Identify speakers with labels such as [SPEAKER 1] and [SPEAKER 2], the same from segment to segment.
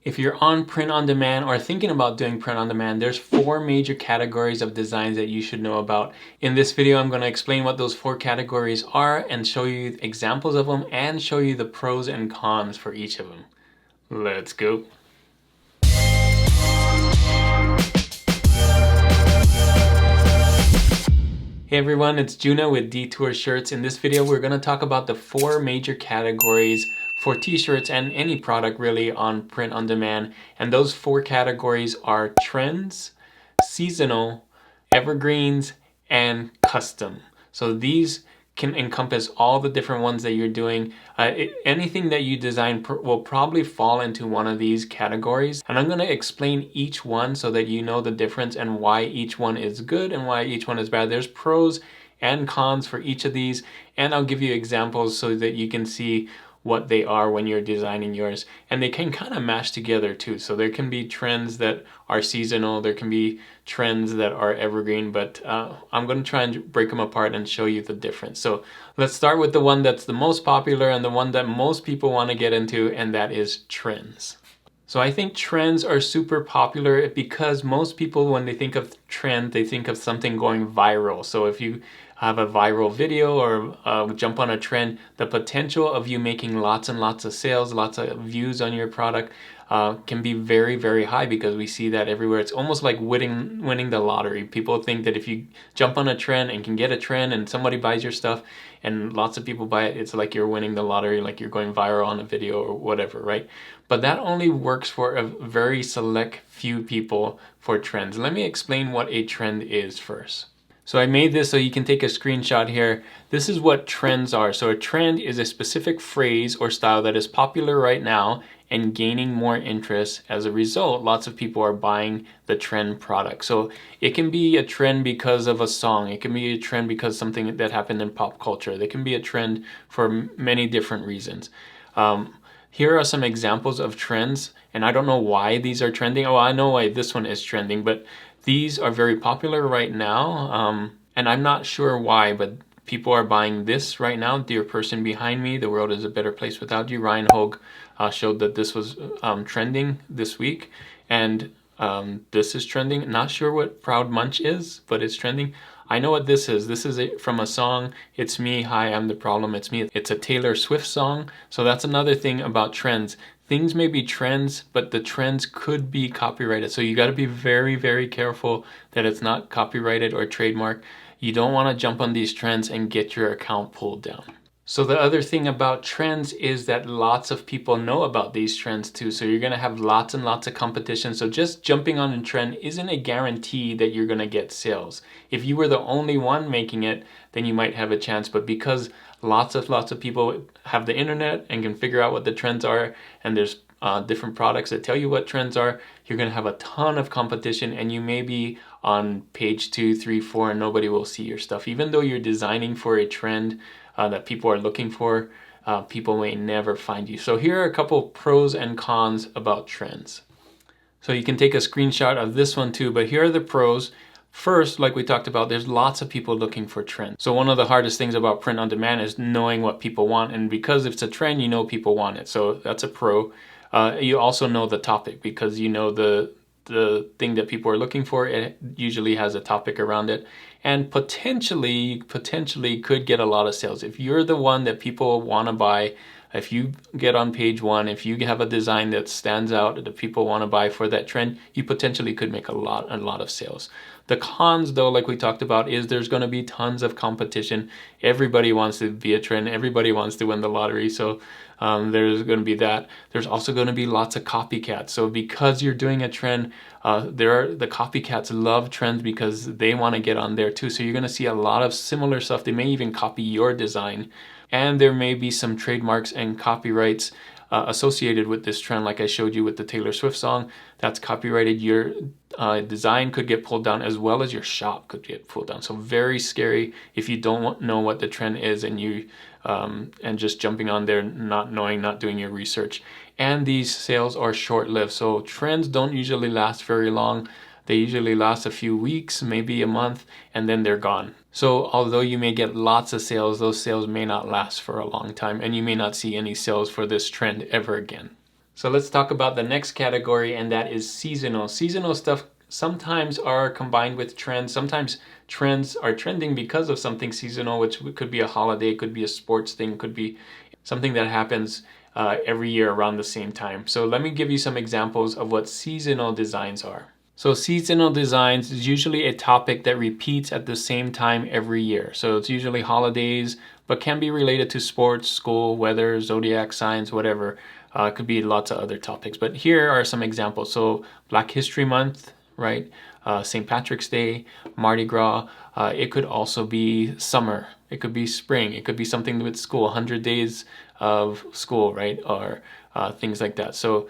[SPEAKER 1] If you're on print on demand or thinking about doing print on demand, there's 4 major categories of designs that you should know about. In this video, I'm going to explain what those 4 categories are and show you examples of them and show you the pros and cons for each of them. Let's go. Hey everyone, it's Juna with Detour Shirts. In this video, we're going to talk about the 4 major categories for t-shirts and any product really on print on demand. And those 4 categories are trends, seasonal, evergreens, and custom. So these can encompass all the different ones that you're doing. Anything that you design will probably fall into one of these categories. And I'm going to explain each one so that you know the difference and why each one is good and why each one is bad. There's pros and cons for each of these, and I'll give you examples so that you can see what they are when you're designing yours. And they can kind of mash together too. So there can be trends that are seasonal, there can be trends that are evergreen, but I'm going to try and break them apart and show you the difference. So let's start with the one that's the most popular and the one that most people want to get into, and that is trends. So I think trends are super popular because most people, when they think of trend, they think of something going viral. So if you have a viral video or jump on a trend, the potential of you making lots and lots of sales, lots of views on your product can be very, very high because we see that everywhere. It's almost like winning the lottery. People think that if you jump on a trend and can get a trend and somebody buys your stuff and lots of people buy it, it's like you're winning the lottery, like you're going viral on a video or whatever, right? But that only works for a very select few people for trends. Let me explain what a trend is first. So I made this so you can take a screenshot here. This is what trends are. So a trend is a specific phrase or style that is popular right now and gaining more interest. As a result, lots of people are buying the trend product. So it can be a trend because of a song. It can be a trend because something that happened in pop culture. They can be a trend for many different reasons. Here are some examples of trends, and I don't know why these are trending. Oh, I know why this one is trending, but these are very popular right now, and I'm not sure why, but people are buying this right now. Dear Person Behind Me, The World is a Better Place Without You. Ryan Hogue showed that this was trending this week, and this is trending. Not sure what Proud Munch is, but it's trending. I know what this is. This is from a song, It's Me, Hi, I'm the Problem, It's Me. It's a Taylor Swift song. So that's another thing about trends. Things may be trends, but the trends could be copyrighted. So you got to be very, very careful that it's not copyrighted or trademarked. You don't want to jump on these trends and get your account pulled down. So the other thing about trends is that lots of people know about these trends too. So you're going to have lots and lots of competition. So just jumping on a trend isn't a guarantee that you're going to get sales. If you were the only one making it, then you might have a chance. But because lots of people have the internet and can figure out what the trends are, and there's different products that tell you what trends are, you're going to have a ton of competition, and you may be on page 2, 3, 4, and nobody will see your stuff. Even though you're designing for a trend that people are looking for, people may never find you. So here are a couple pros and cons about trends. So you can take a screenshot of this one too, but here are the pros. First, like we talked about, there's lots of people looking for trends. So one of the hardest things about print on demand is knowing what people want. And because it's a trend, you know people want it. So that's a pro. You also know the topic because you know the thing that people are looking for. It usually has a topic around it. And potentially could get a lot of sales. If you're the one that people want to buy, if you get on page 1, if you have a design that stands out that people want to buy for that trend, you potentially could make a lot of sales. The cons though, like we talked about, is there's going to be tons of competition. Everybody wants to be a trend. Everybody wants to win the lottery. So there's going to be that. There's also going to be lots of copycats. So because you're doing a trend, the copycats love trends because they want to get on there too. So you're going to see a lot of similar stuff. They may even copy your design. And there may be some trademarks and copyrights associated with this trend, like I showed you with the Taylor Swift song. That's copyrighted. Your design could get pulled down, as well as your shop could get pulled down. So very scary if you don't know what the trend is and you and just jumping on there, not knowing, not doing your research. And these sales are short-lived. So trends don't usually last very long. They usually last a few weeks, maybe a month, and then they're gone. So although you may get lots of sales, those sales may not last for a long time, and you may not see any sales for this trend ever again. So let's talk about the next category, and that is seasonal. Seasonal stuff sometimes are combined with trends. Sometimes trends are trending because of something seasonal, which could be a holiday, could be a sports thing, could be something that happens every year around the same time. So let me give you some examples of what seasonal designs are. So seasonal designs is usually a topic that repeats at the same time every year. So it's usually holidays, but can be related to sports, school, weather, zodiac signs, whatever. It could be lots of other topics. But here are some examples. So Black History Month, right? St. Patrick's Day, Mardi Gras. It could also be summer. It could be spring. It could be something with school, 100 days of school, right? Or things like that. So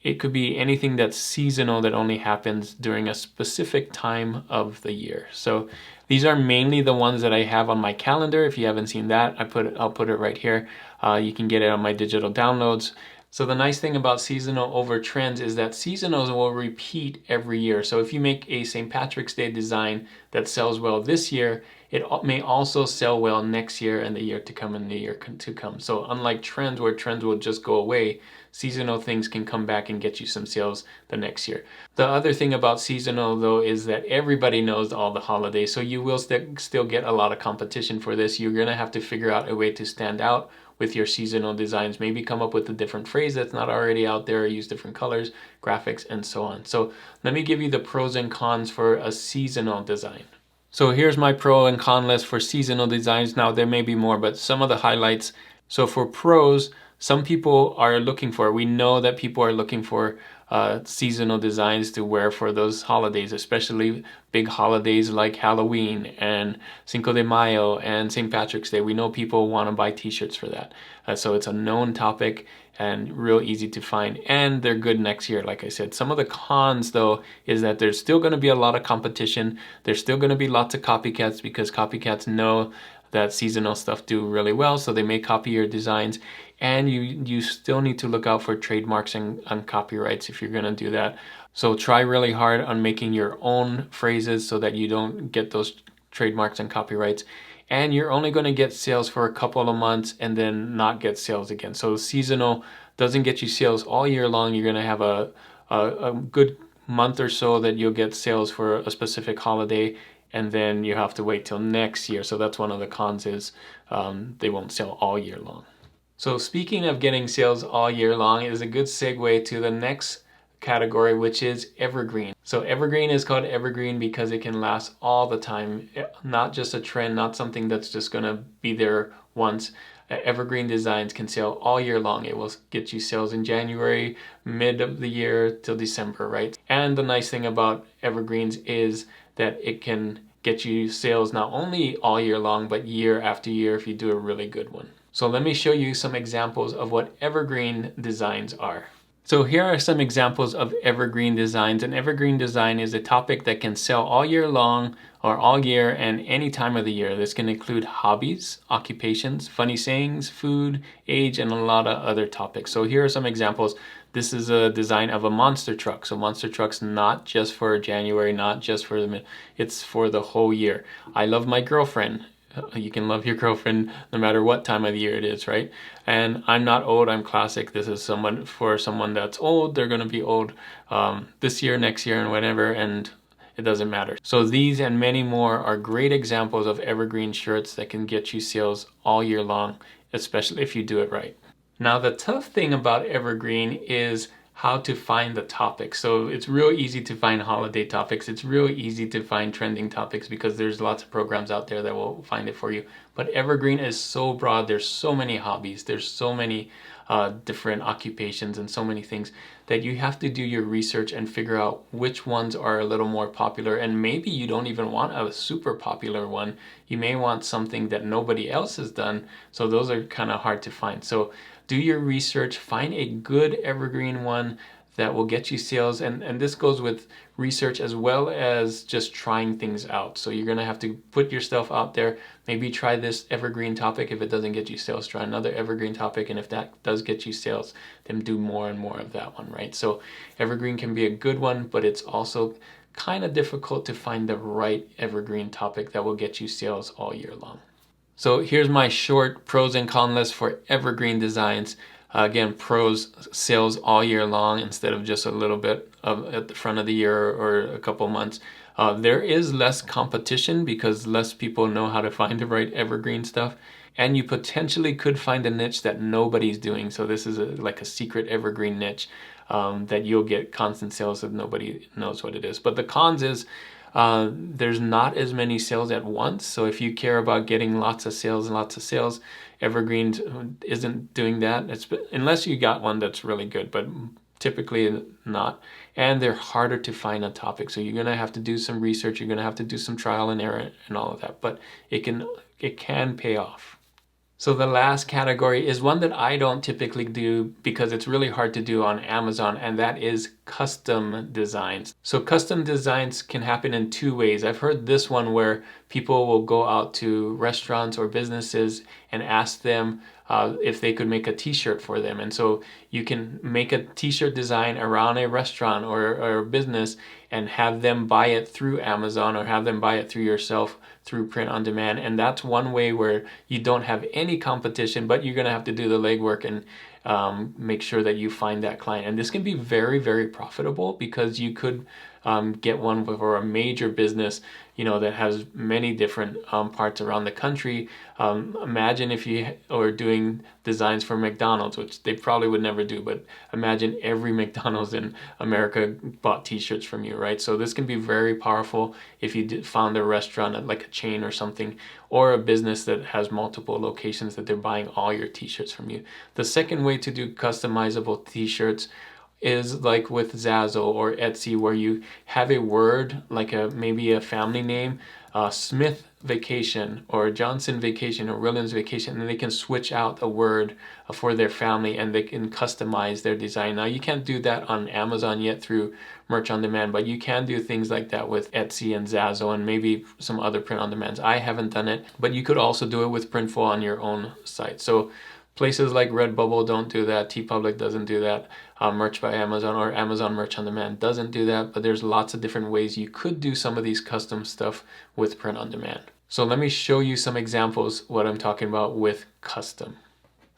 [SPEAKER 1] it could be anything that's seasonal that only happens during a specific time of the year. So these are mainly the ones that I have on my calendar. If you haven't seen that, I'll put it right here. You can get it on my digital downloads. So the nice thing about seasonal over trends is that seasonals will repeat every year. So if you make a St. Patrick's Day design that sells well this year, it may also sell well next year and the year to come and the year to come. So unlike trends where trends will just go away, seasonal things can come back and get you some sales the next year. The other thing about seasonal though is that everybody knows all the holidays, so you will still get a lot of competition for this. You're gonna have to figure out a way to stand out with your seasonal designs. Maybe come up with a different phrase that's not already out there, use different colors, graphics, and so on. So let me give you the pros and cons for a seasonal design. So here's my pro and con list for seasonal designs. Now there may be more, but some of the highlights. So for pros, some people are looking for, we know that people are looking for seasonal designs to wear for those holidays, especially big holidays like Halloween and Cinco de Mayo and St. Patrick's Day. We know people want to buy t-shirts for that. So it's a known topic and real easy to find, and they're good next year, like I said. Some of the cons though is that there's still going to be a lot of competition. There's still going to be lots of copycats because copycats know that seasonal stuff do really well, so they may copy your designs, and you still need to look out for trademarks and copyrights if you're going to do that. So try really hard on making your own phrases so that you don't get those trademarks and copyrights, and you're only going to get sales for a couple of months and then not get sales again. So seasonal doesn't get you sales all year long. You're going to have a good month or so that you'll get sales for a specific holiday, and then you have to wait till next year. So that's one of the cons is they won't sell all year long. So speaking of getting sales all year long is a good segue to the next category, which is evergreen. So evergreen is called evergreen because it can last all the time, not just a trend, not something that's just gonna be there once. Evergreen designs can sell all year long. It will get you sales in January, mid of the year till December, right? And the nice thing about evergreens is that it can get you sales not only all year long, but year after year if you do a really good one. So let me show you some examples of what evergreen designs are. So here are some examples of evergreen designs. An evergreen design is a topic that can sell all year long or all year and any time of the year. This can include hobbies, occupations, funny sayings, food, age, and a lot of other topics. So here are some examples. This is a design of a monster truck. So monster truck's not just for January, not just for it's for the whole year. I love my girlfriend. You can love your girlfriend no matter what time of the year it is, right? And I'm not old, I'm classic. This is for someone that's old. They're gonna be old this year, next year, and whatever, and it doesn't matter. So these and many more are great examples of evergreen shirts that can get you sales all year long, especially if you do it right. Now the tough thing about evergreen is how to find the topics. So it's real easy to find holiday topics. It's real easy to find trending topics because there's lots of programs out there that will find it for you. But evergreen is so broad. There's so many hobbies. There's so many different occupations and so many things that you have to do your research and figure out which ones are a little more popular. And maybe you don't even want a super popular one. You may want something that nobody else has done. So those are kind of hard to find. So do your research, find a good evergreen one that will get you sales. And this goes with research as well as just trying things out. So you're gonna have to put yourself out there. Maybe try this evergreen topic. If it doesn't get you sales, try another evergreen topic. And if that does get you sales, then do more and more of that one, right? So evergreen can be a good one, but it's also kind of difficult to find the right evergreen topic that will get you sales all year long. So here's my short pros and cons list for evergreen designs. Again, pros sales all year long instead of just a little bit of at the front of the year or a couple months. There is less competition because less people know how to find the right evergreen stuff. And you potentially could find a niche that nobody's doing. So this is like a secret evergreen niche that you'll get constant sales if nobody knows what it is. But the cons is there's not as many sales at once. So if you care about getting lots of sales, Evergreen isn't doing that. Unless you got one that's really good, but typically not. And they're harder to find on topic. So you're gonna have to do some research. You're gonna have to do some trial and error and all of that. But it can pay off. So the last category is one that I don't typically do because it's really hard to do on Amazon, and that is custom designs. So custom designs can happen in two ways. I've heard this one where people will go out to restaurants or businesses and ask them if they could make a t-shirt for them. And so you can make a t-shirt design around a restaurant or a business and have them buy it through Amazon or have them buy it through yourself through print on demand. And that's one way where you don't have any competition, but you're going to have to do the legwork and make sure that you find that client. And this can be very, very profitable because you could get one for a major business, that has many different parts around the country. Imagine if you are doing designs for McDonald's, which they probably would never do, but imagine every McDonald's in America bought t-shirts from you, right? So this can be very powerful if you found a restaurant like a chain or something, or a business that has multiple locations that they're buying all your t-shirts from you. The second way to do customizable t-shirts is like with Zazzle or Etsy, where you have a word like maybe a family name, Smith vacation or Johnson vacation or Williams vacation, and they can switch out a word for their family and they can customize their design. Now you can't do that on Amazon yet through Merch on Demand, but you can do things like that with Etsy and Zazzle and maybe some other print on demands. I haven't done it, but you could also do it with Printful on your own site. So places like Redbubble don't do that. TeePublic doesn't do that. Merch by Amazon or Amazon Merch on Demand doesn't do that. But there's lots of different ways you could do some of these custom stuff with print on demand. So let me show you some examples what I'm talking about with custom.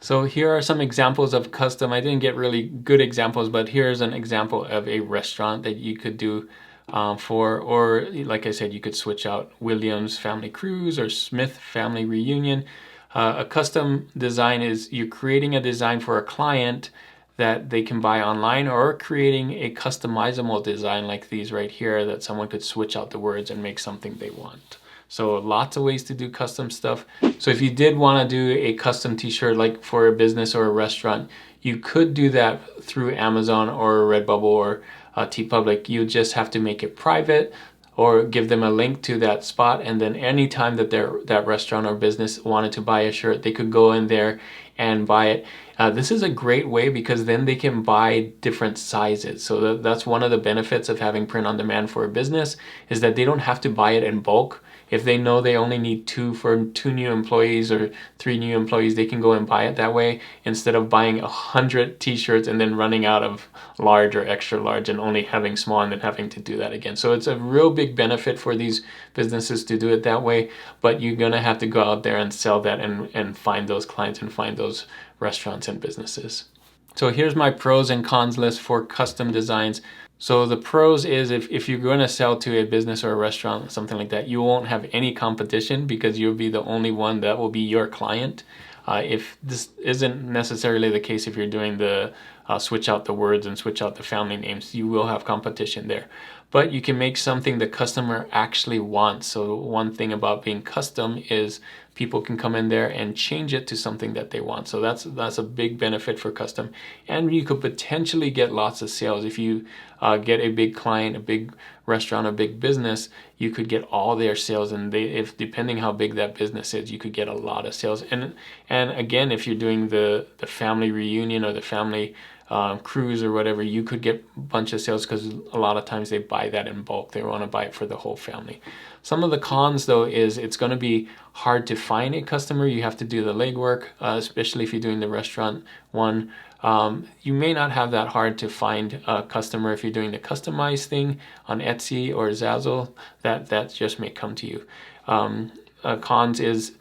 [SPEAKER 1] So here are some examples of custom. I didn't get really good examples, but here's an example of a restaurant that you could do or like I said, you could switch out Williams Family Cruise or Smith Family Reunion. A custom design is you're creating a design for a client that they can buy online, or creating a customizable design like these right here that someone could switch out the words and make something they want. So lots of ways to do custom stuff. So if you did want to do a custom t-shirt like for a business or a restaurant, you could do that through Amazon or Redbubble or TeePublic. You just have to make it private or give them a link to that spot, and then anytime that that restaurant or business wanted to buy a shirt, they could go in there and buy it. This is a great way because then they can buy different sizes. So that's one of the benefits of having print on demand for a business, is that they don't have to buy it in bulk. If they know they only need 2 for 2 new employees or 3 new employees, they can go and buy it that way instead of buying 100 t-shirts and then running out of large or extra large and only having small and then having to do that again. So it's a real big benefit for these businesses to do it that way, but you're gonna have to go out there and sell that and find those clients and find those restaurants and businesses. So here's my pros and cons list for custom designs. So the pros is if you're going to sell to a business or a restaurant, something like that, you won't have any competition because you'll be the only one that will be your client. If this isn't necessarily the case, if you're doing the switch out the words and switch out the family names, you will have competition there. But you can make something the customer actually wants. So one thing about being custom is people can come in there and change it to something that they want. So that's a big benefit for custom. And you could potentially get lots of sales. If you get a big client, a big restaurant, a big business, you could get all their sales, and if depending how big that business is, you could get a lot of sales. And again, if you're doing the family reunion or the family cruise or whatever, you could get a bunch of sales because a lot of times they buy that in bulk. They want to buy it for the whole family. Some of the cons though is it's going to be hard to find a customer. You have to do the legwork, especially if you're doing the restaurant one. You may not have that hard to find a customer if you're doing the customized thing on Etsy or Zazzle. That just may come to you. Cons is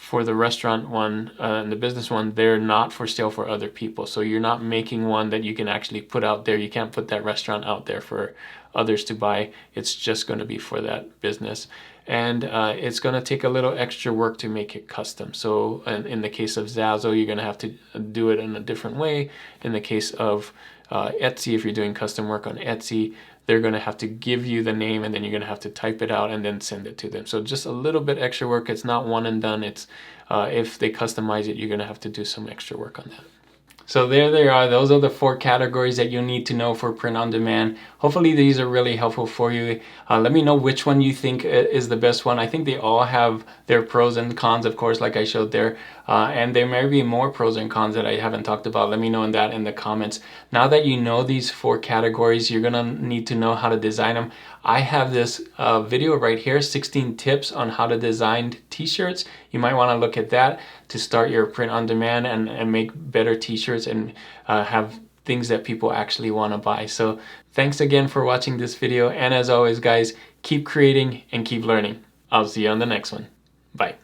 [SPEAKER 1] for the restaurant one and the business one, they're not for sale for other people. So you're not making one that you can actually put out there. You can't put that restaurant out there for others to buy. It's just going to be for that business. And it's going to take a little extra work to make it custom. So in the case of Zazzle, you're going to have to do it in a different way. In the case of Etsy, if you're doing custom work on Etsy, they're going to have to give you the name, and then you're going to have to type it out and then send it to them. So just a little bit extra work. It's not one and done. It's if they customize it, you're going to have to do some extra work on that. So there they are. Those are the 4 categories that you need to know for print on demand. Hopefully these are really helpful for you. Let me know which one you think is the best one. I think they all have their pros and cons, of course, like I showed there. And there may be more pros and cons that I haven't talked about. Let me know in the comments. Now that you know these 4 categories, you're gonna need to know how to design them. I have this video right here, 16 tips on how to design t-shirts. You might want to look at that to start your print on demand and make better t-shirts and have things that people actually want to buy. So thanks again for watching this video. And as always, guys, keep creating and keep learning. I'll see you on the next one. Bye.